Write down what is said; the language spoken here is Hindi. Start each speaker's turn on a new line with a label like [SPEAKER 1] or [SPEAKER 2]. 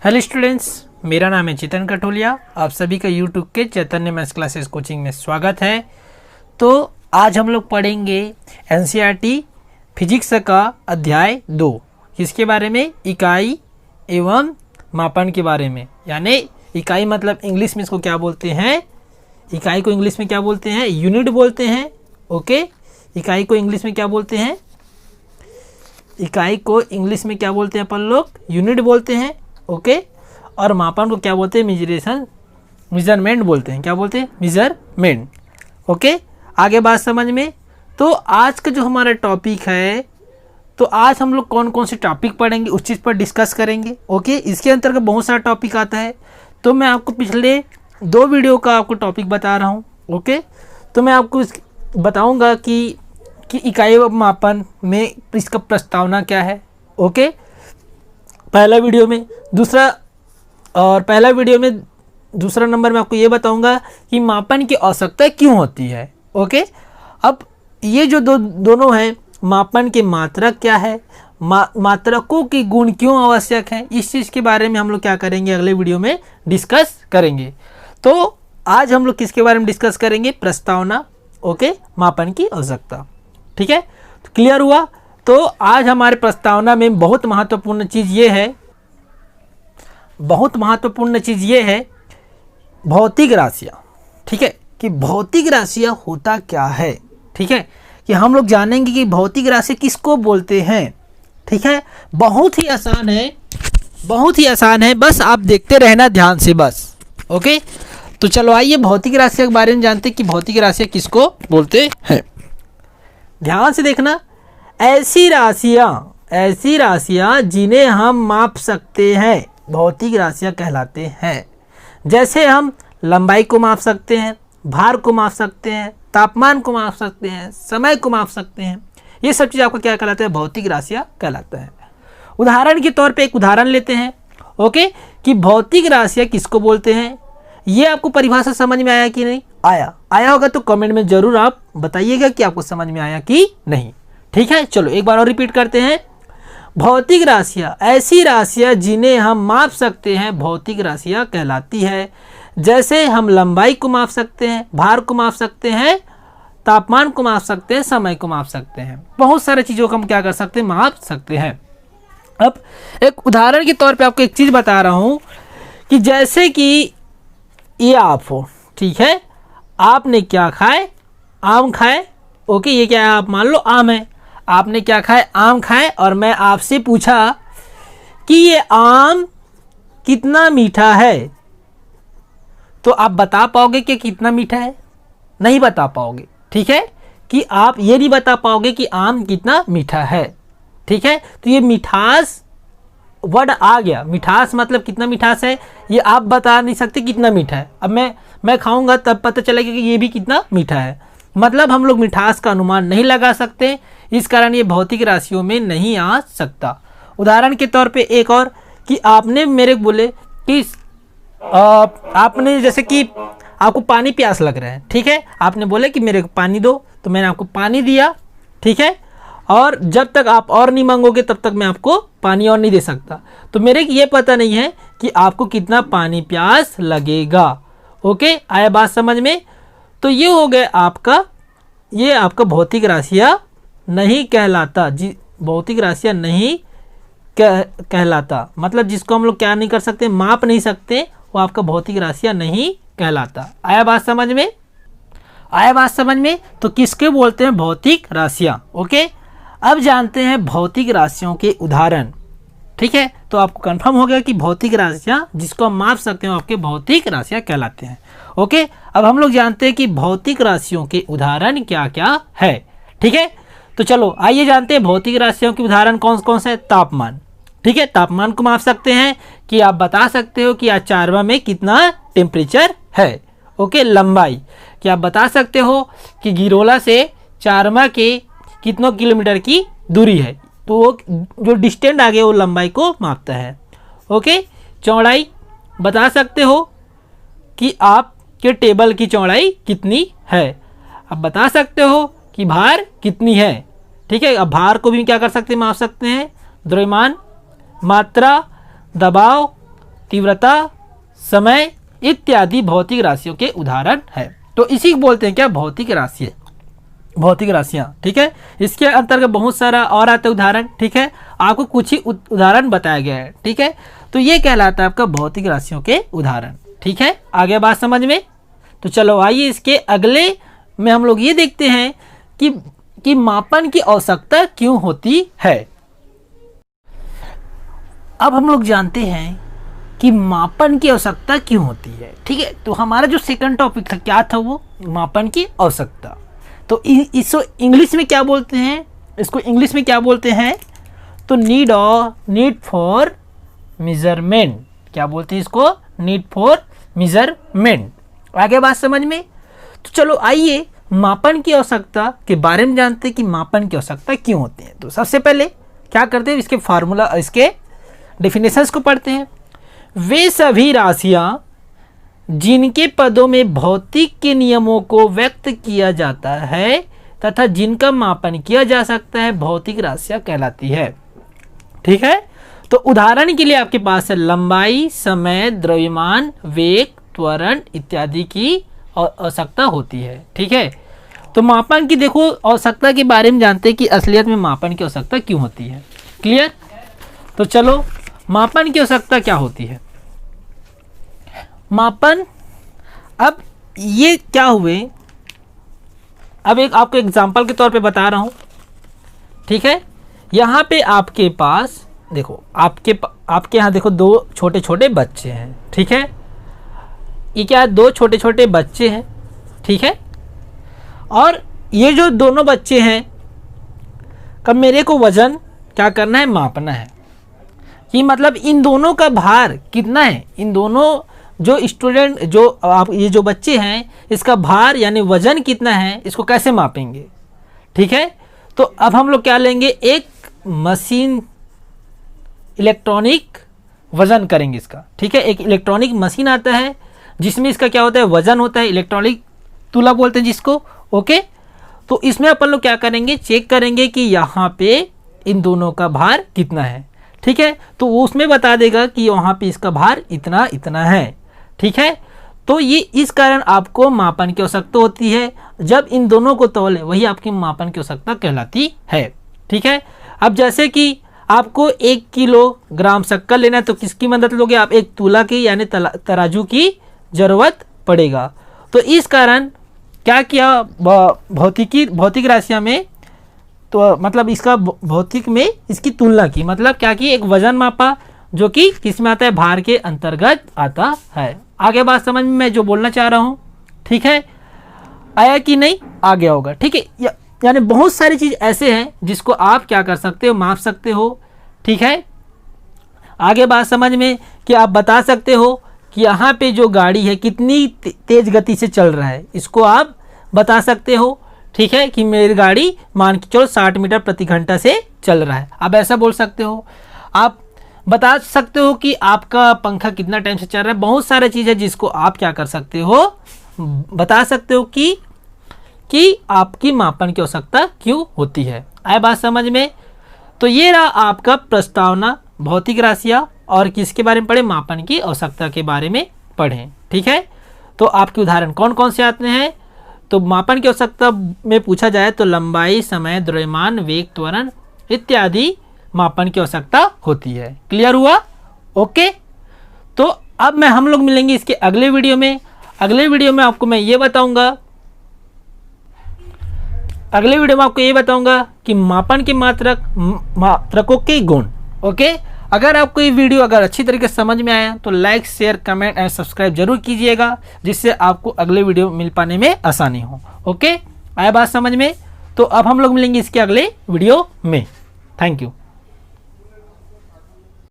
[SPEAKER 1] हेलो स्टूडेंट्स, मेरा नाम है चेतन कटोलिया। आप सभी का यूट्यूब के चैतन्य मैथ्स क्लासेस कोचिंग में स्वागत है। तो आज हम लोग पढ़ेंगे एनसीईआरटी फिजिक्स का अध्याय 2। किसके बारे में? इकाई एवं मापन के बारे में। यानी इकाई मतलब इंग्लिश में इसको क्या बोलते हैं? इकाई को इंग्लिश में क्या बोलते हैं? यूनिट बोलते हैं। ओके, इकाई को इंग्लिश में क्या बोलते हैं? इकाई को इंग्लिश में क्या बोलते हैं अपन लोग? यूनिट बोलते हैं। ओके, और मापन को क्या बोलते हैं? मेजरमेंट बोलते हैं। क्या बोलते हैं? मेजरमेंट। ओके, आगे बात समझ में। तो आज का जो हमारा टॉपिक है, तो आज हम लोग कौन कौन से टॉपिक पढ़ेंगे उस चीज़ पर डिस्कस करेंगे। ओके, इसके अंतर्गत बहुत सारा टॉपिक आता है। तो मैं आपको पिछले 2 वीडियो का आपको टॉपिक बता रहा हूँ। ओके, तो मैं आपको बताऊँगा कि इकाई व मापन में इसका प्रस्तावना क्या है। ओके, पहला वीडियो में दूसरा नंबर में आपको ये बताऊंगा कि मापन की आवश्यकता क्यों होती है। ओके, अब ये जो दोनों हैं, मापन की मात्रक क्या है, मात्रकों की गुण क्यों आवश्यक है, इस चीज़ के बारे में हम लोग क्या करेंगे अगले वीडियो में डिस्कस करेंगे। तो आज हम लोग किसके बारे में डिस्कस करेंगे? प्रस्तावना। ओके, मापन की आवश्यकता। ठीक है, तो क्लियर हुआ। तो आज हमारे प्रस्तावना में बहुत महत्वपूर्ण चीज़ ये है भौतिक राशियाँ। ठीक है, कि भौतिक राशियाँ होता क्या है। ठीक है, कि हम लोग जानेंगे कि भौतिक राशि किसको बोलते हैं। ठीक है, बहुत ही आसान है, बस आप देखते रहना ध्यान से बस। ओके, तो चलो आइए भौतिक राशियों के बारे में जानते हैं कि भौतिक राशियाँ किसको बोलते हैं। ध्यान से देखना, ऐसी राशियाँ जिन्हें हम माप सकते हैं भौतिक राशियाँ कहलाते हैं। जैसे हम लंबाई को माप सकते हैं, भार को माप सकते हैं, तापमान को माप सकते हैं, समय को माप सकते हैं। ये सब चीज़ आपको क्या कहलाता है? भौतिक राशियाँ कहलाता है। उदाहरण के तौर पे एक उदाहरण लेते हैं। ओके, कि भौतिक राशियाँ किसको बोलते हैं। ये आपको परिभाषा समझ में आया कि नहीं? आया होगा तो कमेंट में ज़रूर आप बताइएगा कि आपको समझ में आया कि नहीं। ठीक है, चलो एक बार और रिपीट करते हैं। भौतिक राशियाँ ऐसी राशियाँ जिन्हें हम माप सकते हैं भौतिक राशियाँ कहलाती है। जैसे हम लंबाई को माप सकते हैं, भार को माप सकते हैं, तापमान को माप सकते हैं, समय को माप सकते हैं। बहुत सारे चीज़ों को हम क्या कर सकते हैं? माप सकते हैं। अब एक उदाहरण के तौर पे आपको एक चीज़ बता रहा हूँ कि जैसे कि ये आप हो। ठीक है, आपने क्या खाए? आम खाए। ओके, ये क्या है? आप मान लो आम है। आपने क्या खाए? आम खाए। और मैं आपसे पूछा कि ये आम कितना मीठा है, तो आप बता पाओगे कि कितना मीठा है? नहीं बता पाओगे। ठीक है, कि आप ये नहीं बता पाओगे कि आम कितना मीठा है। ठीक है, तो ये मिठास वर्ड आ गया। मिठास मतलब कितना मिठास है, ये आप बता नहीं सकते कितना मीठा है। अब मैं खाऊंगा तब पता चलेगा कि ये भी कितना मीठा है। मतलब हम लोग मिठास का अनुमान नहीं लगा सकते, इस कारण ये भौतिक राशियों में नहीं आ सकता। उदाहरण के तौर पे एक और, कि आपने मेरे को बोले कि आपने जैसे कि आपको पानी प्यास लग रहा है। ठीक है, आपने बोले कि मेरे को पानी दो, तो मैंने आपको पानी दिया। ठीक है, और जब तक आप और नहीं मांगोगे तब तक मैं आपको पानी और नहीं दे सकता। तो मेरे को ये पता नहीं है कि आपको कितना पानी प्यास लगेगा। ओके, आया बात समझ में? तो ये हो गया आपका भौतिक राशियाँ नहीं कहलाता। भौतिक राशियाँ नहीं कहलाता, मतलब जिसको हम लोग क्या नहीं कर सकते? माप नहीं सकते, वो आपका भौतिक राशियाँ नहीं कहलाता। आया बात समझ में? तो किसके बोलते हैं? भौतिक राशियाँ। ओके, अब जानते हैं भौतिक राशियों के उदाहरण। ठीक है, तो आपको कंफर्म हो गया कि भौतिक राशियाँ जिसको हम माप सकते हैं आपके भौतिक राशियाँ कहलाते हैं। ओके, अब हम लोग जानते हैं कि भौतिक राशियों के उदाहरण क्या क्या है। ठीक है, तो चलो आइए जानते हैं भौतिक राशियों के उदाहरण कौन कौन से। तापमान। ठीक है, तापमान को माप सकते हैं कि आप बता सकते हो कि आज चारवा में कितना टेम्परेचर है। ओके, लंबाई, कि आप बता सकते हो कि गिरोला से चारमा के कितनों किलोमीटर की दूरी है, तो वो जो डिस्टेंस आ गया वो लंबाई को मापता है। ओके, चौड़ाई बता सकते हो कि आपके टेबल की चौड़ाई कितनी है। आप बता सकते हो कि भार कितनी है। ठीक है, अब भार को भी क्या कर सकते हैं? माप सकते हैं। द्रव्यमान, मात्रा, दबाव, तीव्रता, समय इत्यादि भौतिक राशियों के उदाहरण है। तो इसी को बोलते हैं क्या, भौतिक राशि, भौतिक राशियाँ। ठीक है, इसके अंतर्गत बहुत सारा और आता है उदाहरण। ठीक है, आपको कुछ ही उदाहरण बताया गया है। ठीक है, तो ये कहलाता है आपका भौतिक राशियों के उदाहरण। ठीक है, आगे बात समझ में। तो चलो आइए इसके अगले में हम लोग ये देखते हैं कि मापन की आवश्यकता क्यों होती है। अब हम लोग जानते हैं कि मापन की आवश्यकता क्यों होती है। ठीक है, तो हमारा जो सेकंड टॉपिक था क्या था, वो मापन की आवश्यकता। तो इसको इंग्लिश में क्या बोलते हैं, इसको इंग्लिश में क्या बोलते हैं, तो नीड फॉर मेजरमेंट। क्या बोलते हैं इसको, नीड फॉर मेजरमेंट। आगे बात समझ में। तो चलो आइए मापन की आवश्यकता के बारे में जानते हैं कि मापन की आवश्यकता क्यों होती है। तो सबसे पहले क्या करते हैं, इसके फार्मूला, इसके डेफिनेशंस को पढ़ते हैं। वे सभी राशियां जिनके पदों में भौतिक के नियमों को व्यक्त किया जाता है तथा जिनका मापन किया जा सकता है, भौतिक राशियां कहलाती है। ठीक है, तो उदाहरण के लिए आपके पास है लंबाई, समय, द्रव्यमान, वेग, त्वरण इत्यादि की आवश्यकता होती है। ठीक है, तो मापन की देखो आवश्यकता के बारे में जानते हैं कि असलियत में मापन की आवश्यकता क्यों होती है। क्लियर। तो चलो मापन की आवश्यकता क्या होती है। मापन, अब ये क्या हुए, अब एक आपको एग्जांपल के तौर पे बता रहा हूँ। ठीक है, यहाँ पे आपके पास देखो, आपके यहाँ देखो दो छोटे छोटे बच्चे हैं। ठीक है, ये क्या है, दो छोटे छोटे बच्चे हैं। ठीक है, और ये जो दोनों बच्चे हैं, कब मेरे को वजन क्या करना है, मापना है कि मतलब इन दोनों का भार कितना है। इन दोनों जो स्टूडेंट, जो आप ये जो बच्चे हैं, इसका भार यानी वजन कितना है, इसको कैसे मापेंगे। ठीक है, तो अब हम लोग क्या लेंगे, एक मशीन, इलेक्ट्रॉनिक वजन करेंगे इसका। ठीक है, एक इलेक्ट्रॉनिक मशीन आता है जिसमें इसका क्या होता है, वजन होता है, इलेक्ट्रॉनिक तुला बोलते हैं जिसको। ओके, तो इसमें अपन लोग क्या करेंगे, चेक करेंगे कि यहाँ पे इन दोनों का भार कितना है। ठीक है, तो वो उसमें बता देगा कि वहाँ पे इसका भार इतना इतना है। ठीक है, तो ये इस कारण आपको मापन की आवश्यकता होती है। जब इन दोनों को तौले वही आपकी मापन की आवश्यकता कहलाती है। ठीक है, अब जैसे कि आपको 1 किलोग्राम शक्कर लेना है तो किसकी मदद लोगे आप, एक तुला की यानी तराजू की जरूरत पड़ेगा। तो इस कारण क्या किया, भौतिक राशियाँ में, तो मतलब इसका भौतिक में इसकी तुलना की, मतलब क्या की, एक वजन मापा जो कि किस में आता है, भार के अंतर्गत आता है। आगे बात समझ में मैं जो बोलना चाह रहा हूँ। ठीक है, आया कि नहीं, आ गया होगा। ठीक है, यानी बहुत सारी चीज़ ऐसे हैं जिसको आप क्या कर सकते हो, माप सकते हो। ठीक है, आगे बात समझ में कि आप बता सकते हो कि यहाँ पे जो गाड़ी है कितनी तेज गति से चल रहा है, इसको आप बता सकते हो। ठीक है, कि मेरी गाड़ी मान के चलो 60 मीटर प्रति घंटा से चल रहा है, आप ऐसा बोल सकते हो। आप बता सकते हो कि आपका पंखा कितना टाइम से चल रहा है। बहुत सारी चीज़ है जिसको आप क्या कर सकते हो, बता सकते हो कि आपकी मापन की आवश्यकता क्यों होती है। आए बात समझ में। तो ये रहा आपका प्रस्तावना, भौतिक राशियाँ और किसके बारे में पढ़े, मापन की आवश्यकता के बारे में पढ़ें। ठीक है, तो आपके उदाहरण कौन कौन से आते हैं, तो मापन की आवश्यकता में पूछा जाए तो लंबाई, समय, द्रव्यमान, वेग, त्वरण इत्यादि मापन की आवश्यकता होती है। क्लियर हुआ। ओके, तो अब हम लोग मिलेंगे इसके अगले वीडियो में। अगले वीडियो में आपको मैं ये बताऊंगा, कि मापन के मात्रकों के गुण। ओके, अगर आपको ये वीडियो अगर अच्छी तरीके से समझ में आया तो like, share, comment and subscribe जरूर कीजिएगा, जिससे आपको अगले वीडियो मिल पाने में आसानी हो। ओके, आया बात समझ में। तो अब हम लोग मिलेंगे इसके अगले वीडियो में। Thank you.